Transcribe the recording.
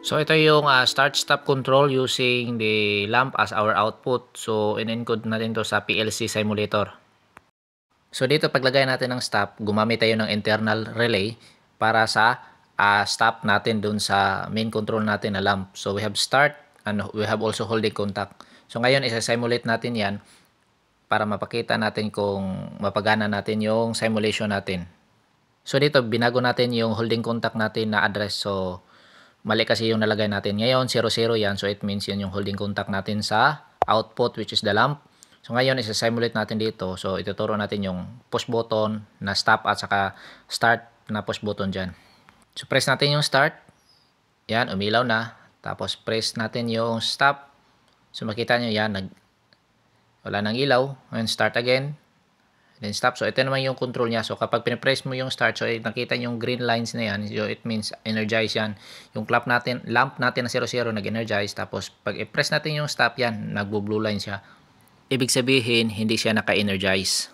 So ito yung start-stop control using the lamp as our output. So in-encode natin to sa PLC simulator. So dito paglagay natin ng stop, gumamit tayo ng internal relay para sa stop natin dun sa main control natin na lamp. So we have start and we have also holding contact. So ngayon isa-simulate natin yan para mapakita natin kung mapagana natin yung simulation natin. So dito binago natin yung holding contact natin na address. So mali kasi yung nalagay natin. Ngayon 00 yan. So it means yan yung holding contact natin sa output which is the lamp. So ngayon isa-simulate natin dito. So ituturo natin yung push button na stop at saka start na push button dyan. So press natin yung start. Yan, umilaw na. Tapos press natin yung stop. So makita nyo yan, wala nang ilaw. Ngayon start again. Then stop. So ito naman yung control niya. So kapag pinipress mo yung start, so nakita yung green lines na yan. So it means energize yan. Yung lamp natin na 00 nag-energize. Tapos pag i-press natin yung stop yan, nagbo-blue line siya. Ibig sabihin, hindi siya naka-energize.